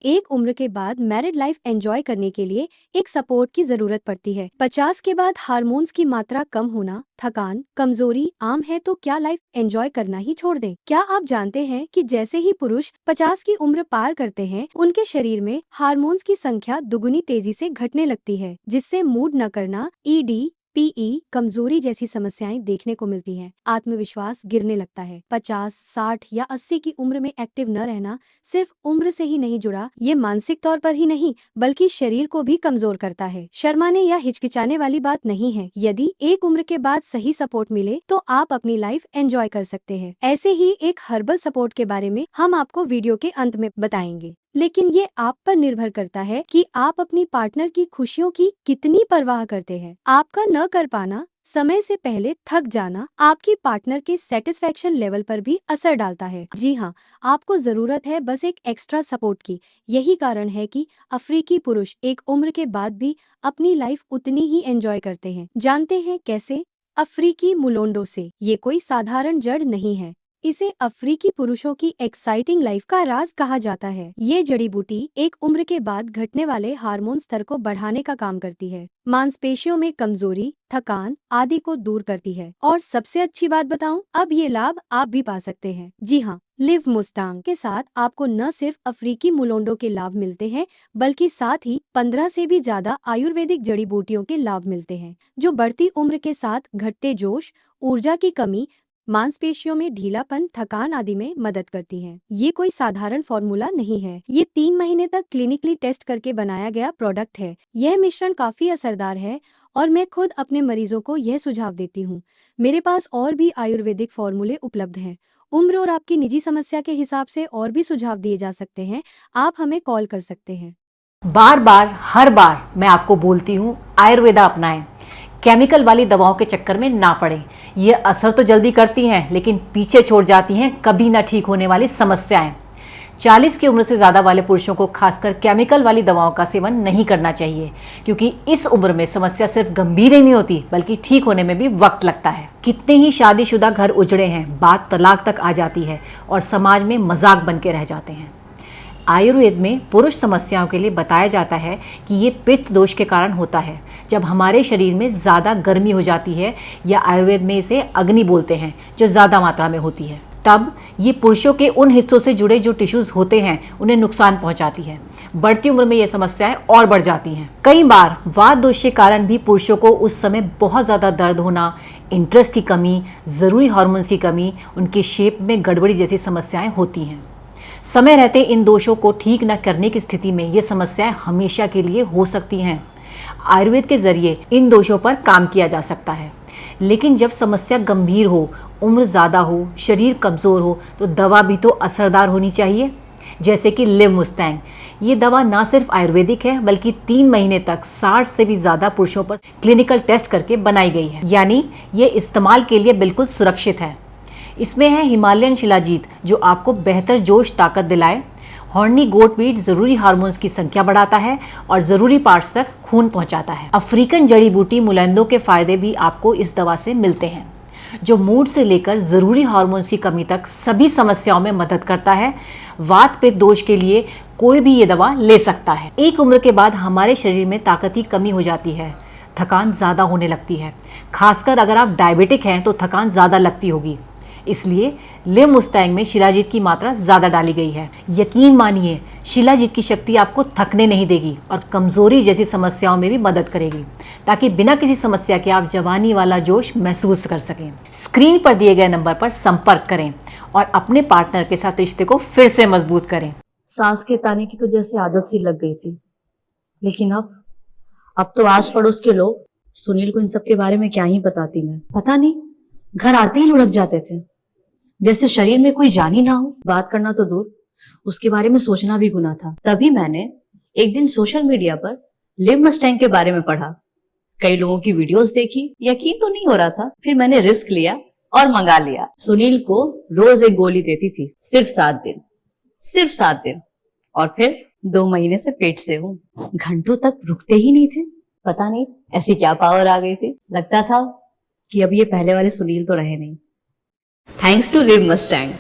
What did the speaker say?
एक उम्र के बाद मैरिड लाइफ एंजॉय करने के लिए एक सपोर्ट की जरूरत पड़ती है। 50 के बाद हार्मोन्स की मात्रा कम होना, थकान, कमजोरी आम है, तो क्या लाइफ एंजॉय करना ही छोड़ दें? क्या आप जानते हैं कि जैसे ही पुरुष 50 की उम्र पार करते हैं, उनके शरीर में हार्मोन्स की संख्या दुगुनी तेजी से घटने लगती है, जिससे मूड न करना, ईडी, पीई, कमजोरी जैसी समस्याएं देखने को मिलती हैं। आत्मविश्वास गिरने लगता है। 50, 60 या 80 की उम्र में एक्टिव न रहना सिर्फ उम्र से ही नहीं जुड़ा, ये मानसिक तौर पर ही नहीं बल्कि शरीर को भी कमजोर करता है। शर्माने या हिचकिचाने वाली बात नहीं है। यदि एक उम्र के बाद सही सपोर्ट मिले तो आप अपनी लाइफ एंजॉय कर सकते हैं। ऐसे ही एक हर्बल सपोर्ट के बारे में हम आपको वीडियो के अंत में बताएंगे, लेकिन ये आप पर निर्भर करता है कि आप अपनी पार्टनर की खुशियों की कितनी परवाह करते हैं। आपका न कर पाना, समय से पहले थक जाना आपकी पार्टनर के सेटिस्फेक्शन लेवल पर भी असर डालता है। जी हाँ, आपको जरूरत है बस एक एक्स्ट्रा सपोर्ट की। यही कारण है कि अफ्रीकी पुरुष एक उम्र के बाद भी अपनी लाइफ उतनी ही एंजॉय करते हैं। जानते हैं कैसे? अफ्रीकी मुलोंडो से। ये कोई साधारण जड़ नहीं है। इसे अफ्रीकी पुरुषों की एक्साइटिंग लाइफ का राज कहा जाता है। ये जड़ी बूटी एक उम्र के बाद घटने वाले हार्मोन स्तर को बढ़ाने का काम करती है, मांसपेशियों में कमजोरी, थकान आदि को दूर करती है। और सबसे अच्छी बात बताऊं, अब ये लाभ आप भी पा सकते हैं। जी हाँ, लिव मुस्टांग के साथ आपको न सिर्फ अफ्रीकी मुलोंडो के लाभ मिलते हैं, बल्कि साथ ही 15 से भी ज्यादा आयुर्वेदिक जड़ी बूटियों के लाभ मिलते हैं, जो बढ़ती उम्र के साथ घटते जोश, ऊर्जा की कमी, मांसपेशियों में ढीलापन, थकान आदि में मदद करती हैं। ये कोई साधारण फॉर्मूला नहीं है। ये 3 महीने तक क्लिनिकली टेस्ट करके बनाया गया प्रोडक्ट है। यह मिश्रण काफी असरदार है और मैं खुद अपने मरीजों को यह सुझाव देती हूँ। मेरे पास और भी आयुर्वेदिक फॉर्मूले उपलब्ध हैं। उम्र और आपकी निजी समस्या के हिसाब से और भी सुझाव दिए जा सकते हैं। आप हमें कॉल कर सकते हैं। बार बार हर बार मैं आपको बोलती हूँ, आयुर्वेदा अपनाएं। केमिकल वाली दवाओं के चक्कर में ना पड़ें। ये असर तो जल्दी करती हैं, लेकिन पीछे छोड़ जाती हैं कभी ना ठीक होने वाली समस्याएं। 40 की उम्र से ज़्यादा वाले पुरुषों को खासकर केमिकल वाली दवाओं का सेवन नहीं करना चाहिए, क्योंकि इस उम्र में समस्या सिर्फ गंभीर ही नहीं होती, बल्कि ठीक होने में भी वक्त लगता है। कितने ही शादीशुदा घर उजड़े हैं, बात तलाक तक आ जाती है और समाज में मजाक बन के रह जाते हैं। आयुर्वेद में पुरुष समस्याओं के लिए बताया जाता है कि ये पित्त दोष के कारण होता है, जब हमारे शरीर में ज़्यादा गर्मी हो जाती है, या आयुर्वेद में इसे अग्नि बोलते हैं, जो ज़्यादा मात्रा में होती है। तब ये पुरुषों के उन हिस्सों से जुड़े जो टिश्यूज़ होते हैं उन्हें नुकसान पहुंचाती है। बढ़ती उम्र में ये समस्याएं और बढ़ जाती हैं। कई बार वात दोष के कारण भी पुरुषों को उस समय बहुत ज़्यादा दर्द होना, इंटरेस्ट की कमी, ज़रूरी हार्मोन्स की कमी, उनकी शेप में गड़बड़ी जैसी समस्याएं होती हैं। समय रहते इन दोषों को ठीक न करने की स्थिति में ये समस्याएं हमेशा के लिए हो सकती हैं। आयुर्वेद के जरिए इन दोषों पर काम किया जा सकता है, लेकिन जब समस्या गंभीर हो, उम्र ज़्यादा हो, शरीर कमज़ोर हो, तो दवा भी तो असरदार होनी चाहिए। जैसे कि लिव मुस्टैंग, ये दवा ना सिर्फ आयुर्वेदिक है, बल्कि 3 महीने तक 60 से भी ज़्यादा पुरुषों पर क्लिनिकल टेस्ट करके बनाई गई है, यानी ये इस्तेमाल के लिए बिल्कुल सुरक्षित है। इसमें है हिमालयन शिलाजीत, जो आपको बेहतर जोश ताकत दिलाए। हॉर्नी गोटवीट ज़रूरी हार्मोन्स की संख्या बढ़ाता है और ज़रूरी पार्ट्स तक खून पहुंचाता है। अफ्रीकन जड़ी बूटी मुलेंदो के फायदे भी आपको इस दवा से मिलते हैं, जो मूड से लेकर ज़रूरी हार्मोन्स की कमी तक सभी समस्याओं में मदद करता है। वात पित्त दोष के लिए कोई भी ये दवा ले सकता है। एक उम्र के बाद हमारे शरीर में ताकत की कमी हो जाती है, थकान ज़्यादा होने लगती है। खासकर अगर आप डायबिटिक हैं तो थकान ज़्यादा लगती होगी। इसलिए लिव मुस्टैंग में शिलाजीत की मात्रा ज़्यादा डाली गई है। यकीन मानिए, शिलाजीत की शक्ति आपको थकने नहीं देगी और कमज़ोरी जैसी समस्याओं में भी मदद करेगी, ताकि बिना किसी समस्या के आप जवानी वाला जोश महसूस कर सकें। स्क्रीन पर दिए गए नंबर पर संपर्क करें और अपने पार्टनर के साथ रिश्ते को फिर से मजबूत करें। सांस के ताने की तो जैसे आदत सी लग गई थी, लेकिन अब तो आस पड़ोस के लोग सुनील को इन सब के बारे में क्या ही बताती। मैं पता नहीं, घर आते ही लुढ़क जाते थे, जैसे शरीर में कोई जान ही ना हो। बात करना तो दूर, उसके बारे में सोचना भी गुनाह था। तभी मैंने एक दिन सोशल मीडिया पर लिव मस्टैंग के बारे में पढ़ा, कई लोगों की वीडियोस देखी, यकीन तो नहीं हो रहा था। फिर मैंने रिस्क लिया और मंगा लिया। सुनील को रोज एक गोली देती थी, सिर्फ 7 दिन, और फिर 2 महीने से पेट से हूँ। घंटों तक रुकते ही नहीं थे। पता नहीं ऐसी क्या पावर आ गई थी। लगता था कि अब ये पहले वाले सुनील तो रहे नहीं। Thanks to live Mustang.